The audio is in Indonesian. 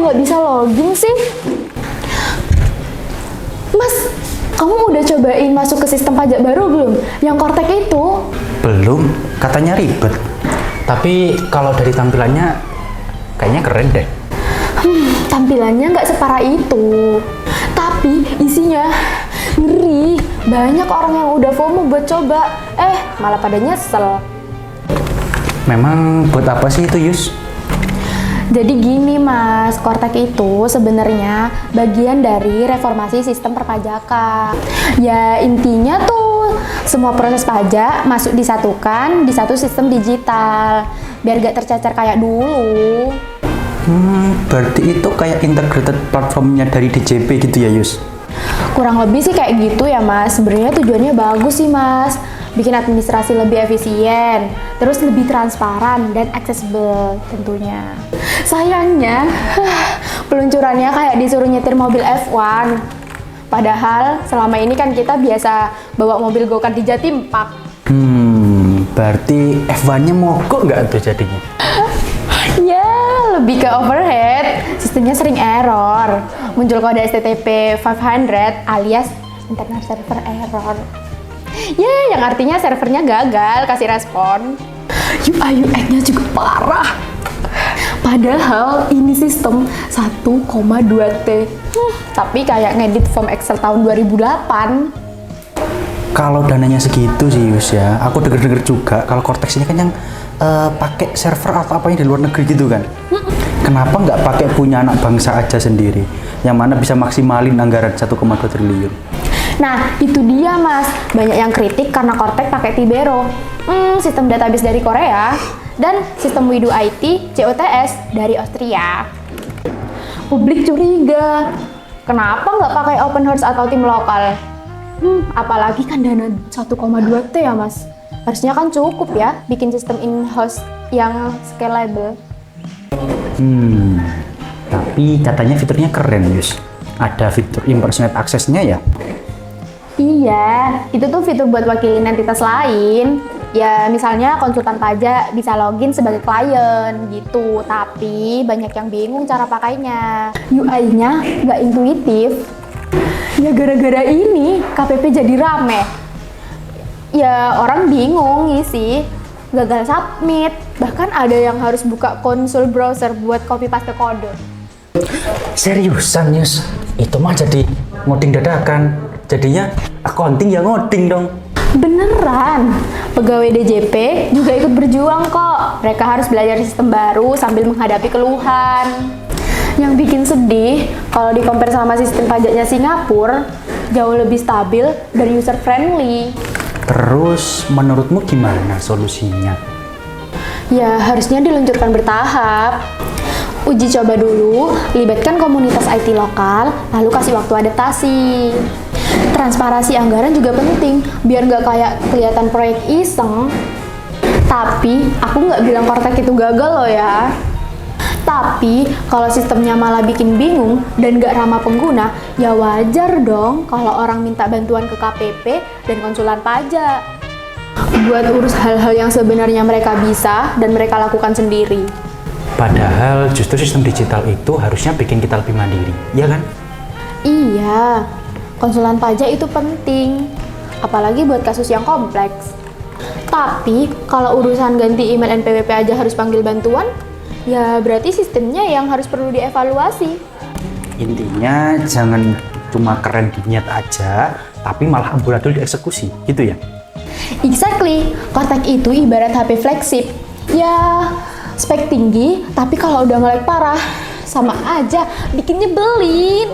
nggak bisa login sih? Mas, kamu udah cobain masuk ke sistem pajak baru belum? Yang Kortek itu? Belum, katanya ribet. Tapi kalau dari tampilannya, kayaknya keren deh. Tampilannya nggak separah itu. Tapi isinya ngeri. Banyak orang yang udah FOMO buat coba. Malah pada nyesel. Memang buat apa sih itu, Yus? Jadi gini Mas, Kortek itu sebenarnya bagian dari reformasi sistem perpajakan. Ya intinya tuh semua proses pajak masuk disatukan di satu sistem digital, biar gak tercecer kayak dulu. Berarti itu kayak integrated platformnya dari DJP gitu ya, Yus? Kurang lebih sih kayak gitu ya Mas. Sebenarnya tujuannya bagus sih Mas, bikin administrasi lebih efisien, terus lebih transparan dan accessible tentunya. Sayangnya, peluncurannya kayak disuruh nyetir mobil F1. Padahal selama ini kan kita biasa bawa mobil go-kart di Jatim Park. Berarti F1-nya mogok nggak tuh jadinya? Ya, lebih ke overhead. Sistemnya sering error. Muncul kode HTTP 500 alias internet server error. Ya, yang artinya servernya gagal kasih respon. UI UX-nya juga parah. Padahal ini sistem 1,2T. Tapi kayak ngedit form Excel tahun 2008. Kalau dananya segitu sih, Yus ya. Aku denger-denger juga kalau Cortex ini kan yang pakai server atau apanya di luar negeri gitu kan. Kenapa nggak pakai punya anak bangsa aja sendiri, yang mana bisa maksimalin anggaran 1,2 triliun? Nah, itu dia Mas. Banyak yang kritik karena Cortex pakai Tibero, sistem database dari Korea, dan sistem Widu IT COTS dari Austria. Publik curiga, kenapa nggak pakai open source atau tim lokal? Apalagi kan dana 1,2T ya Mas. Harusnya kan cukup ya bikin sistem in-house yang scalable. Tapi katanya fiturnya keren, Yus. Ada fitur impersonate access-nya ya? Iya, itu tuh fitur buat wakilin entitas lain. Ya misalnya konsultan pajak bisa login sebagai klien gitu. Tapi banyak yang bingung cara pakainya. UI-nya nggak intuitif. Ya gara-gara ini KPP jadi rame. Ya orang bingung ngisi, gagal submit. Bahkan ada yang harus buka konsul browser buat copy paste kode. Seriusan, Yus? Itu mah jadi ngoding dadakan. Jadinya accounting yang ngoding dong. Beneran, pegawai DJP juga ikut berjuang kok. Mereka harus belajar sistem baru sambil menghadapi keluhan. Yang bikin sedih, kalau di-compare sama sistem pajaknya Singapura, jauh lebih stabil dan user friendly. Terus menurutmu gimana solusinya? Ya harusnya diluncurkan bertahap. Uji coba dulu, libatkan komunitas IT lokal, lalu kasih waktu adaptasi. Transparansi anggaran juga penting, biar nggak kayak kelihatan proyek iseng. Tapi, aku nggak bilang Kortek itu gagal loh ya. Tapi, kalau sistemnya malah bikin bingung dan nggak ramah pengguna, ya wajar dong kalau orang minta bantuan ke KPP dan konsulan pajak. Buat urus hal-hal yang sebenarnya mereka bisa dan mereka lakukan sendiri. Padahal justru sistem digital itu harusnya bikin kita lebih mandiri, ya kan? Iya, konsulan pajak itu penting, apalagi buat kasus yang kompleks. Tapi, kalau urusan ganti email NPWP aja harus panggil bantuan, ya berarti sistemnya yang harus perlu dievaluasi. Intinya jangan cuma keren di niat aja, tapi malah amburadul dieksekusi, gitu ya? Exactly, Kortek itu ibarat HP flagship. Ya, spek tinggi, tapi kalau udah nge-lag parah, sama aja bikin nyebelin.